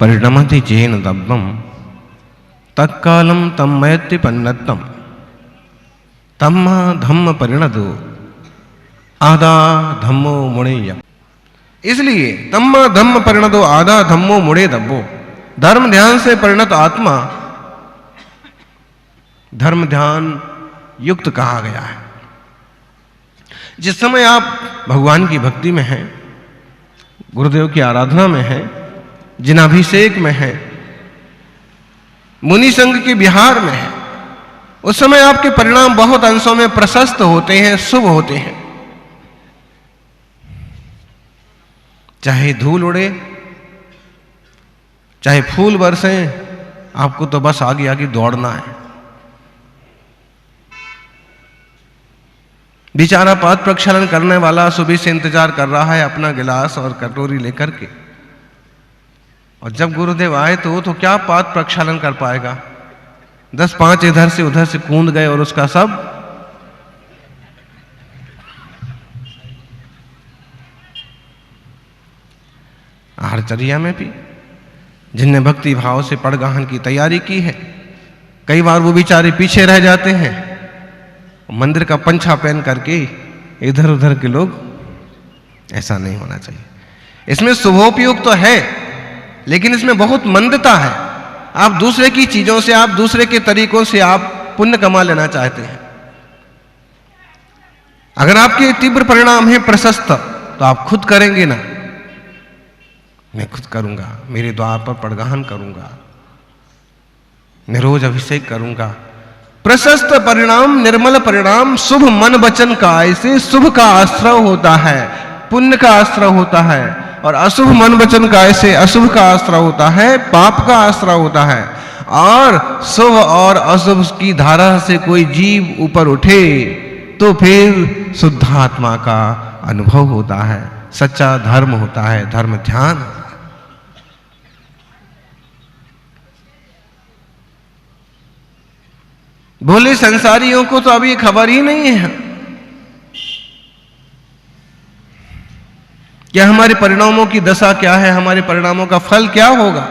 परिणमति chain दब्बम तत्कालम तम्मयति पन्नत्तम तम्म धम्म परिणतो आदा धम्मो मुड़ेय। इसलिए तम्म धम्म परिणतो आदा धम्मो मुड़े दब्बो, धर्म ध्यान से परिणत आत्मा धर्म ध्यान युक्त कहा गया है। जिस समय आप भगवान की भक्ति में हैं, गुरुदेव की आराधना में हैं, जिनाभिषेक में हैं, मुनि संघ के विहार में हैं, उस समय आपके परिणाम बहुत अंशों में प्रशस्त होते हैं, शुभ होते हैं। चाहे धूल उड़े, चाहे फूल बरसें, आपको तो बस आगे आगे दौड़ना है। बेचारा पाद प्रक्षालन करने वाला सुबह से इंतजार कर रहा है अपना गिलास और कटोरी लेकर के, और जब गुरुदेव आए तो वो तो क्या पाद प्रक्षालन कर पाएगा। 10-5 इधर से उधर से कूद गए और उसका सब आहारचर्या में भी जिनने भक्ति भाव से पड़गाहन की तैयारी की है, कई बार वो बेचारे पीछे रह जाते हैं। मंदिर का पंछा पहन करके इधर उधर के लोग, ऐसा नहीं होना चाहिए। इसमें शुभोपयोग तो है, लेकिन इसमें बहुत मंदता है। आप दूसरे की चीजों से, आप दूसरे के तरीकों से आप पुण्य कमा लेना चाहते हैं। अगर आपके तीव्र परिणाम है प्रशस्त, तो आप खुद करेंगे ना, मैं खुद करूंगा, मेरे द्वार पर पड़गाहन करूंगा, मैं रोज अभिषेक करूंगा। प्रशस्त परिणाम, निर्मल परिणाम, शुभ मन वचन का, ऐसे शुभ का आश्रय होता है, पुण्य का आश्रय होता है, और अशुभ मन वचन का ऐसे अशुभ का आश्रय होता है, पाप का आश्रय होता है। और शुभ और अशुभ की धारा से कोई जीव ऊपर उठे तो फिर शुद्ध आत्मा का अनुभव होता है, सच्चा धर्म होता है, धर्म ध्यान होता है। भोले संसारियों को तो अभी खबर ही नहीं है क्या हमारे परिणामों की दशा क्या है, हमारे परिणामों का फल क्या होगा।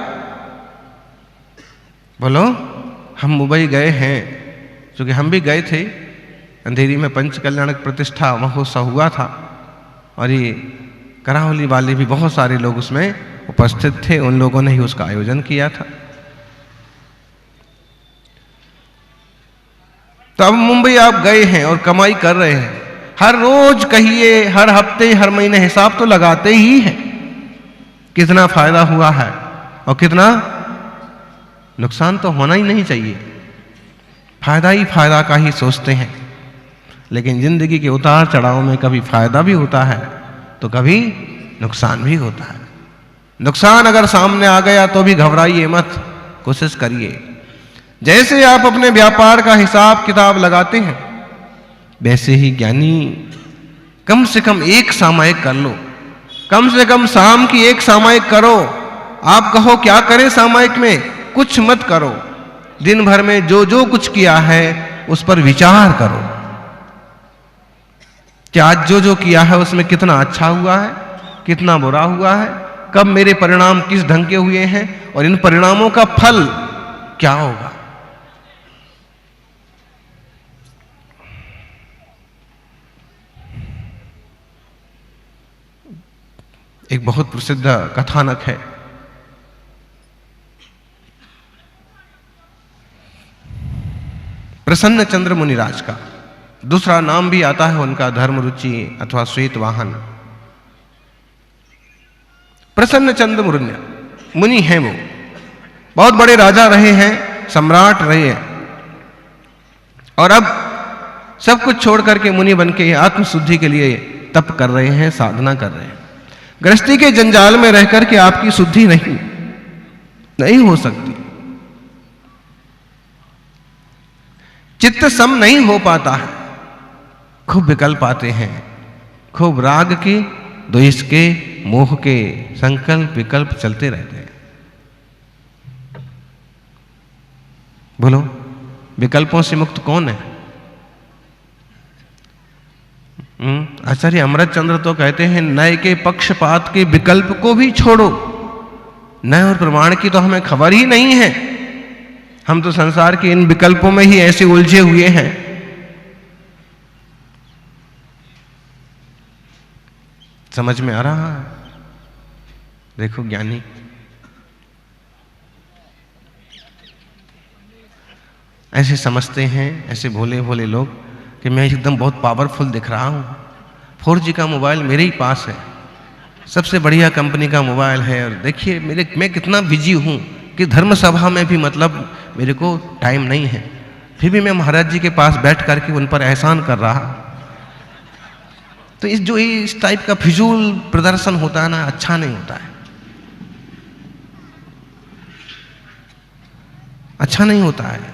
बोलो, हम मुंबई गए हैं, क्योंकि हम भी गए थे, अंधेरी में पंच कल्याणक प्रतिष्ठा महोत्सव हुआ था, और ये करावली वाले भी बहुत सारे लोग उसमें उपस्थित थे, उन लोगों ने ही उसका आयोजन किया था। तो अब मुंबई आप गए हैं और कमाई कर रहे हैं, हर रोज कहिए, हर हफ्ते, हर महीने हिसाब तो लगाते ही हैं कितना फायदा हुआ है और कितना नुकसान। तो होना ही नहीं चाहिए, फायदा ही फायदा का ही सोचते हैं। लेकिन जिंदगी के उतार चढ़ाव में कभी फायदा भी होता है तो कभी नुकसान भी होता है। नुकसान अगर सामने आ गया तो भी घबराइए मत, कोशिश करिए। जैसे आप अपने व्यापार का हिसाब किताब लगाते हैं, वैसे ही ज्ञानी कम से कम एक सामायिक कर लो, कम से कम शाम की एक सामायिक करो। आप कहो क्या करें सामायिक में, कुछ मत करो, दिन भर में जो जो कुछ किया है उस पर विचार करो कि आज जो जो किया है उसमें कितना अच्छा हुआ है, कितना बुरा हुआ है, कब मेरे परिणाम किस ढंग के हुए हैं, और इन परिणामों का फल क्या होगा। एक बहुत प्रसिद्ध कथानक है, प्रसन्न चंद्र मुनिराज का। दूसरा नाम भी आता है उनका धर्म रुचि अथवा श्वेत वाहन। प्रसन्न चंद्र मुनि हैं, वो बहुत बड़े राजा रहे हैं, सम्राट रहे हैं, और अब सब कुछ छोड़ करके मुनि बन के आत्मशुद्धि के लिए तप कर रहे हैं, साधना कर रहे हैं। गृहस्थी के जंजाल में रह करके आपकी शुद्धि नहीं हो सकती, चित्त सम नहीं हो पाता है, खूब विकल्प आते हैं, खूब राग के, द्वेष के, मोह के संकल्प विकल्प चलते रहते हैं। बोलो, विकल्पों से मुक्त कौन है? आचार्य अमृतचंद्र तो कहते हैं नए के पक्षपात के विकल्प को भी छोड़ो, नए और प्रमाण की तो हमें खबर ही नहीं है, हम तो संसार के इन विकल्पों में ही ऐसे उलझे हुए हैं। समझ में आ रहा है? देखो ज्ञानी ऐसे समझते हैं, ऐसे भोले भोले लोग कि मैं एकदम बहुत पावरफुल दिख रहा हूं। 4G का मोबाइल मेरे ही पास है, सबसे बढ़िया कंपनी का मोबाइल है, और देखिए मैं कितना बिजी हूं कि धर्म सभा में भी मतलब मेरे को टाइम नहीं है, फिर भी मैं महाराज जी के पास बैठ करके उन पर एहसान कर रहा। तो इस टाइप का फिजूल प्रदर्शन होता है ना, अच्छा नहीं होता है, अच्छा नहीं होता है।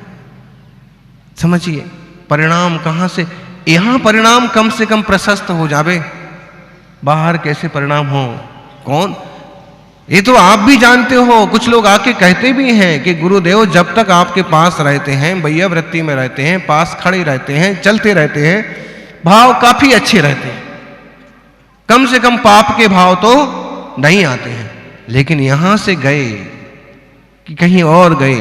समझिए परिणाम कहां से, यहां परिणाम कम से कम प्रशस्त हो जावे, बाहर कैसे परिणाम हो कौन, ये तो आप भी जानते हो। कुछ लोग आके कहते भी हैं कि गुरुदेव जब तक आपके पास रहते हैं, भैया वृत्ति में रहते हैं, पास खड़े रहते हैं, चलते रहते हैं, भाव काफी अच्छे रहते हैं, कम से कम पाप के भाव तो नहीं आते हैं। लेकिन यहां से गए कि कहीं और गए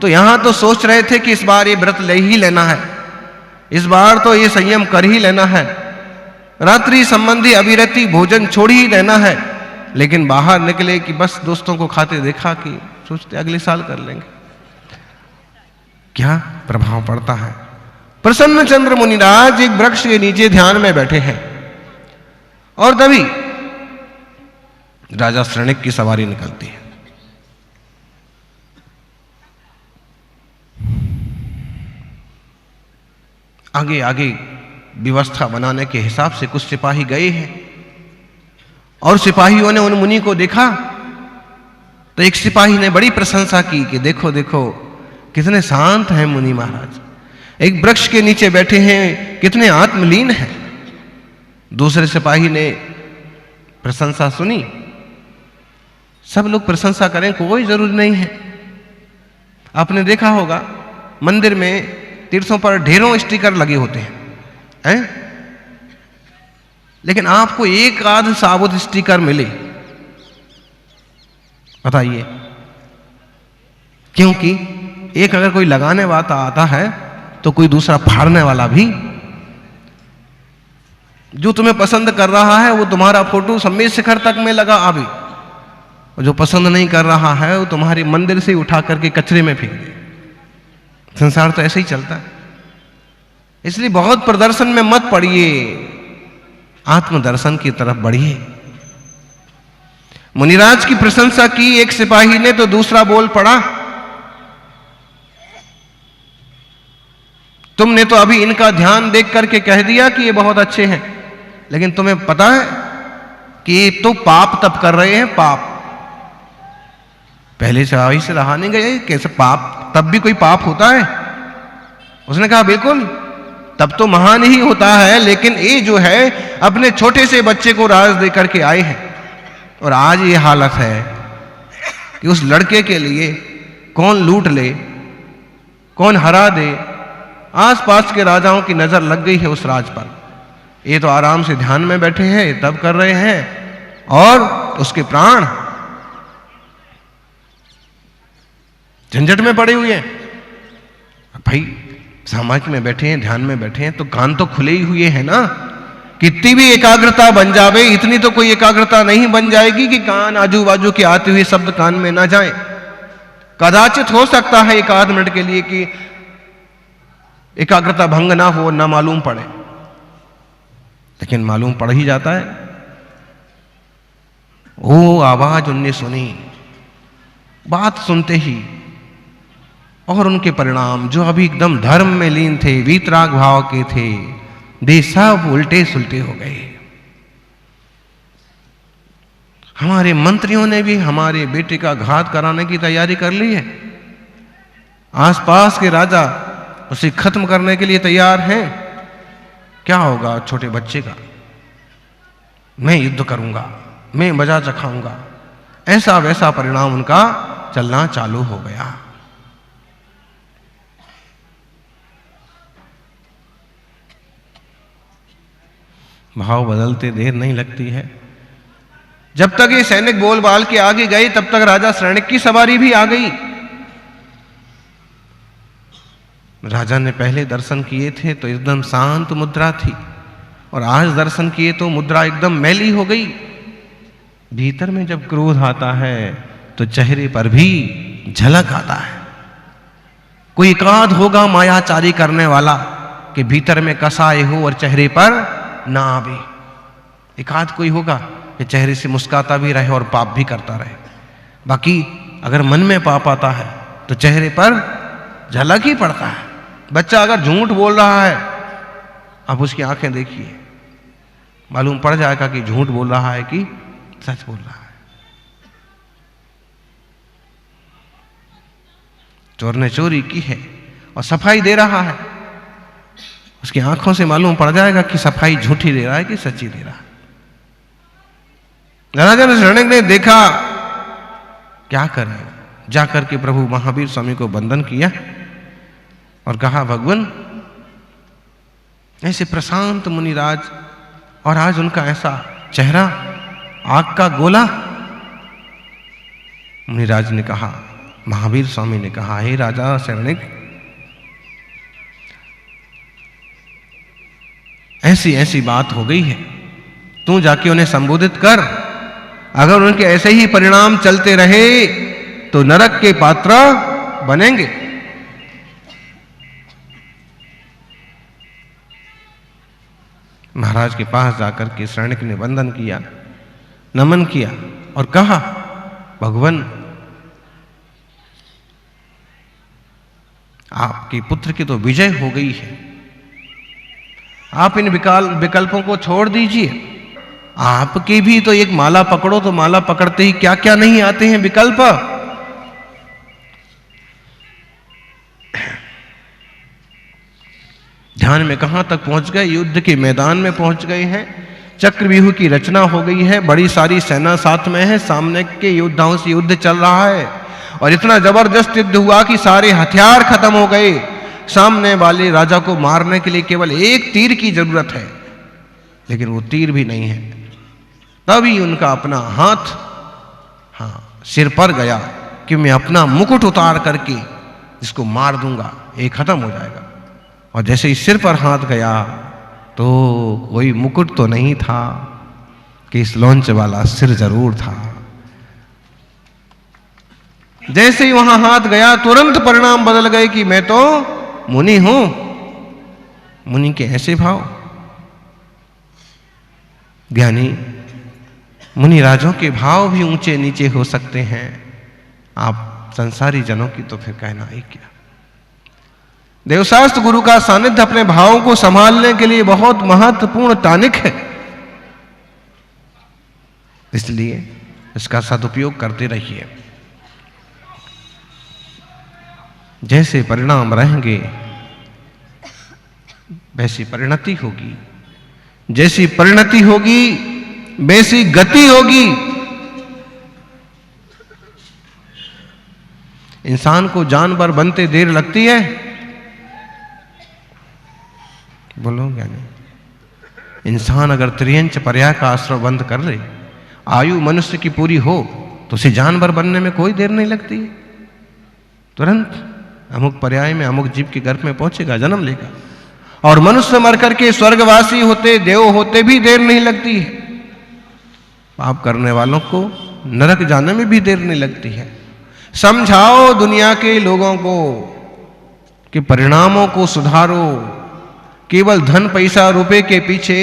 तो यहां तो सोच रहे थे कि इस बार ये व्रत ले ही लेना है, इस बार तो ये संयम कर ही लेना है, रात्रि संबंधी अविरति भोजन छोड़ ही देना है। लेकिन बाहर निकले कि बस दोस्तों को खाते देखा कि सोचते अगले साल कर लेंगे। क्या प्रभाव पड़ता है। प्रसन्न चंद्र मुनिराज एक वृक्ष के नीचे ध्यान में बैठे हैं और तभी राजा श्रृणिक की सवारी निकलती है। आगे आगे व्यवस्था बनाने के हिसाब से कुछ सिपाही गए हैं और सिपाहियों ने उन मुनि को देखा तो एक सिपाही ने बड़ी प्रशंसा की कि देखो देखो कितने शांत हैं मुनि महाराज, एक वृक्ष के नीचे बैठे हैं, कितने आत्मलीन हैं। दूसरे सिपाही ने प्रशंसा सुनी, सब लोग प्रशंसा करें कोई जरूरी नहीं है। आपने देखा होगा मंदिर में तीर्थों पर ढेरों स्टिकर लगे होते हैं, लेकिन आपको एक आध साबुत स्टिकर मिले, बताइए क्योंकि एक अगर कोई लगाने वाला आता है तो कोई दूसरा फाड़ने वाला भी, जो तुम्हें पसंद कर रहा है वो तुम्हारा फोटो सम्मेद शिखर तक में लगा अभी, और जो पसंद नहीं कर रहा है वो तुम्हारे मंदिर से उठा करके कचरे में फेंक दे। संसार तो ऐसे ही चलता है। इसलिए बहुत प्रदर्शन में मत पड़िए, आत्मदर्शन की तरफ बढ़िए। मुनिराज की प्रशंसा की एक सिपाही ने तो दूसरा बोल पड़ा, तुमने तो अभी इनका ध्यान देख करके कह दिया कि ये बहुत अच्छे हैं, लेकिन तुम्हें पता है कि ये तो पाप तब कर रहे हैं, पाप पहले से आई से रहा नहीं गए, कैसे पाप, तब भी कोई पाप होता है। उसने कहा बिल्कुल तब तो महान ही होता है, लेकिन ये जो है अपने छोटे से बच्चे को राज दे करके आए हैं और आज ये हालत है कि उस लड़के के लिए कौन लूट ले, कौन हरा दे। आसपास के राजाओं की नजर लग गई है उस राज पर। ये तो आराम से ध्यान में बैठे हैं, तब कर रहे हैं, और उसके प्राण झंझट में पड़े हुए हैं। भाई समाज में बैठे हैं, ध्यान में बैठे हैं, तो कान तो खुले ही हुए हैं ना। कितनी भी एकाग्रता बन जावे, इतनी तो कोई एकाग्रता नहीं बन जाएगी कि कान आजू बाजू के आते हुए शब्द कान में ना जाए। कदाचित हो सकता है एक आध मिनट के लिए कि एकाग्रता भंग ना हो, ना मालूम पड़े, लेकिन मालूम पड़ ही जाता है। वो आवाज उनने सुनी, बात सुनते ही, और उनके परिणाम जो अभी एकदम धर्म में लीन थे, वीतराग भाव के थे, वे सब उल्टे सुलटे हो गए। हमारे मंत्रियों ने भी हमारे बेटे का घात कराने की तैयारी कर ली है। आसपास के राजा उसे खत्म करने के लिए तैयार हैं। क्या होगा छोटे बच्चे का, मैं युद्ध करूंगा, मैं मजा चखाऊंगा, ऐसा वैसा परिणाम उनका चलना चालू हो गया। भाव बदलते देर नहीं लगती है। जब तक ये सैनिक बोल बाल के आगे गए तब तक राजा शरणिक की सवारी भी आ गई। राजा ने पहले दर्शन किए थे तो एकदम शांत मुद्रा थी, और आज दर्शन किए तो मुद्रा एकदम मैली हो गई। भीतर में जब क्रोध आता है तो चेहरे पर भी झलक आता है। कोई एकाध होगा मायाचारी करने वाला कि भीतर में कसाए हो और चेहरे पर ना आवे। एकाध कोई होगा कि चेहरे से मुस्कुराता भी रहे और पाप भी करता रहे। बाकी अगर मन में पाप आता है तो चेहरे पर झलक ही पड़ता है। बच्चा अगर झूठ बोल रहा है, आप उसकी आंखें देखिए, मालूम पड़ जाएगा कि झूठ बोल रहा है कि सच बोल रहा है। चोर ने चोरी की है और सफाई दे रहा है, उसकी आंखों से मालूम पड़ जाएगा कि सफाई झूठी दे रहा है कि सच्ची दे रहा है। राजा शरणिक ने देखा, क्या करें, जाकर के प्रभु महावीर स्वामी को वंदन किया और कहा, भगवान ऐसे प्रशांत मुनिराज और आज उनका ऐसा चेहरा आग का गोला। मुनिराज ने कहा, महावीर स्वामी ने कहा, हे राजा शरणिक, ऐसी ऐसी बात हो गई है, तू जाके उन्हें संबोधित कर। अगर उनके ऐसे ही परिणाम चलते रहे तो नरक के पात्र बनेंगे। महाराज के पास जाकर के शरणिक ने वंदन किया, नमन किया और कहा, भगवान आपके पुत्र की तो विजय हो गई है, आप इन विकल्पों को छोड़ दीजिए। आपके भी तो एक माला पकड़ो, तो माला पकड़ते ही क्या क्या नहीं आते हैं विकल्प। ध्यान में कहां तक पहुंच गए, युद्ध के मैदान में पहुंच गए हैं। चक्रव्यूह की रचना हो गई है, बड़ी सारी सेना साथ में है, सामने के योद्धाओं से युद्ध चल रहा है और इतना जबरदस्त युद्ध हुआ कि सारे हथियार खत्म हो गए। सामने वाले राजा को मारने के लिए केवल एक तीर की जरूरत है, लेकिन वो तीर भी नहीं है। तभी उनका अपना हाथ सिर पर गया कि मैं अपना मुकुट उतार करके इसको मार दूंगा, ये खत्म हो जाएगा। और जैसे ही सिर पर हाथ गया तो कोई मुकुट तो नहीं था कि इस लौंच वाला सिर जरूर था। जैसे ही वहां हाथ गया तुरंत परिणाम बदल गए कि मैं तो मुनि हूं। मुनि के ऐसे भाव। ज्ञानी मुनि राजों के भाव भी ऊंचे नीचे हो सकते हैं, आप संसारी जनों की तो फिर कहना ही क्या। देवशास्त्र गुरु का सानिध्य अपने भावों को संभालने के लिए बहुत महत्वपूर्ण टॉनिक है, इसलिए इसका सदुपयोग करते रहिए। जैसे परिणाम रहेंगे वैसी परिणति होगी, जैसी परिणति होगी वैसी गति होगी। इंसान को जानवर बनते देर लगती है, बोलो क्या नहीं। इंसान अगर त्रियंच पर्याय का आश्रय बंद कर ले, आयु मनुष्य की पूरी हो तो उसे जानवर बनने में कोई देर नहीं लगती है। तुरंत अमुक पर्याय में अमुक जीव के गर्भ में पहुंचेगा, जन्म लेगा। और मनुष्य मर करके स्वर्गवासी होते, देव होते भी देर नहीं लगती है। पाप करने वालों को नरक जाने में भी देर नहीं लगती है। समझाओ दुनिया के लोगों को कि परिणामों को सुधारो, केवल धन पैसा रुपए के पीछे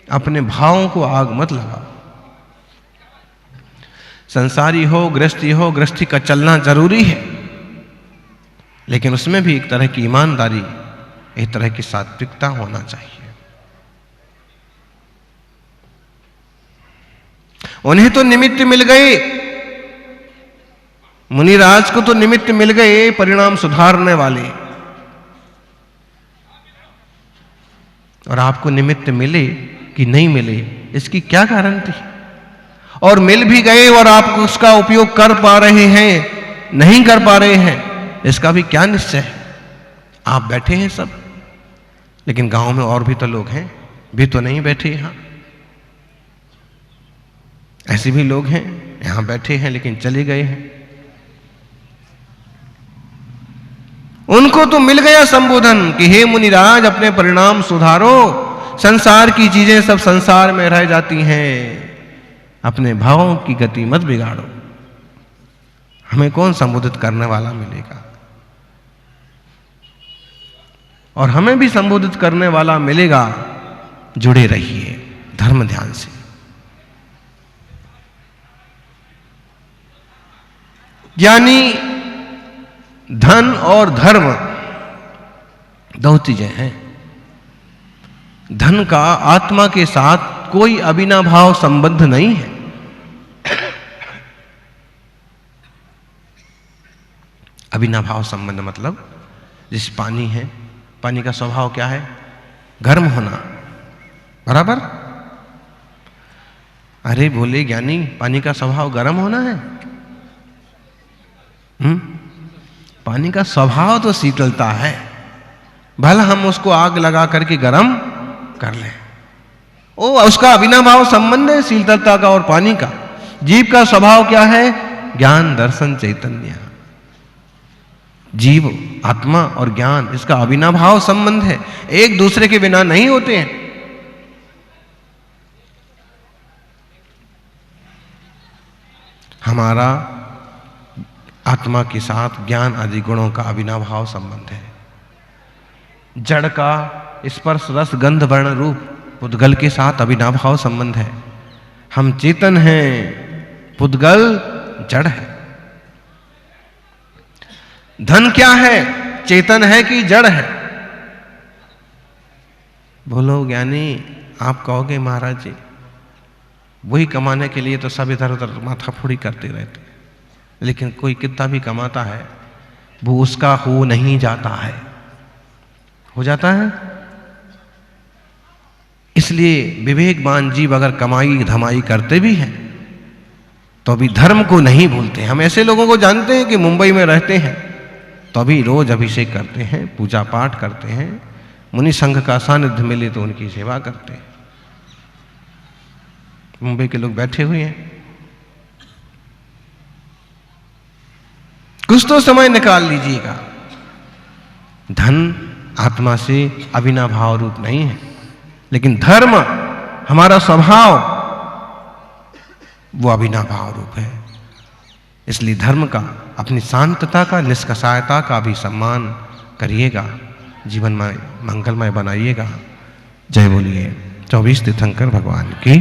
अपने भावों को आग मत लगाओ। संसारी हो, गृहस्थी का चलना जरूरी है, लेकिन उसमें भी एक तरह की ईमानदारी, एक तरह की सात्विकता होना चाहिए। उन्हें तो निमित्त मिल गए, मुनिराज को तो निमित्त मिल गए परिणाम सुधारने वाले, और आपको निमित्त मिले कि नहीं मिले इसकी क्या गारंटी। और मिल भी गए और आप उसका उपयोग कर पा रहे हैं, नहीं कर पा रहे हैं, इसका भी क्या निश्चय है। आप बैठे हैं सब, लेकिन गांव में और भी तो लोग हैं भी तो नहीं बैठे यहां। ऐसे भी लोग हैं यहां बैठे हैं लेकिन चले गए हैं। उनको तो मिल गया संबोधन कि हे मुनिराज अपने परिणाम सुधारो, संसार की चीजें सब संसार में रह जाती हैं, अपने भावों की गति मत बिगाड़ो। हमें कौन संबोधित करने वाला मिलेगा? और हमें भी संबोधित करने वाला मिलेगा। जुड़े रहिए धर्म ध्यान से। यानी धन और धर्म दो चीजें हैं। धन का आत्मा के साथ कोई अविनाभाव संबंध नहीं है। अविनाभाव संबंध मतलब जैसे पानी है, पानी का स्वभाव क्या है? गर्म होना, बराबर? अरे बोले ज्ञानी, पानी का स्वभाव गर्म होना है? पानी का स्वभाव तो शीतलता है, भला हम उसको आग लगा करके गर्म कर लें। उसका अविनाभाव संबंध है शीतलता का और पानी का। जीव का स्वभाव क्या है? ज्ञान दर्शन चैतन्य। जीव, आत्मा और ज्ञान, इसका अविनाभाव संबंध है, एक दूसरे के बिना नहीं होते हैं। हमारा आत्मा के साथ ज्ञान आदि गुणों का अविनाभाव संबंध है। जड़ का स्पर्श रस गंध वर्ण रूप पुद्गल के साथ अविनाभाव संबंध है। हम चेतन हैं, पुद्गल जड़ है। धन क्या है? चेतन है कि जड़ है? बोलो ज्ञानी, आप कहोगे महाराज जी वही कमाने के लिए तो सब इधर उधर माथाफोड़ी करते रहते, लेकिन कोई कितना भी कमाता है वो उसका हो नहीं जाता है। हो जाता है? इसलिए विवेकवान जीव अगर कमाई धमाई करते भी हैं तो अभी धर्म को नहीं भूलते। हम ऐसे लोगों को जानते हैं कि मुंबई में रहते हैं तो अभी रोज अभिषेक करते हैं, पूजा पाठ करते हैं, मुनि संघ का सानिध्य मिले तो उनकी सेवा करते हैं। मुंबई के लोग बैठे हुए हैं। कुछ तो समय निकाल लीजिएगा। धन आत्मा से अविनाभाव रूप नहीं है, लेकिन धर्म हमारा स्वभाव वो अविनाभाव रूप है। इसलिए धर्म का, अपनी शांतता का, निष्कषायता का भी सम्मान करिएगा, जीवन में मंगलमय बनाइएगा। जय बोलिए 24 तीर्थंकर भगवान की।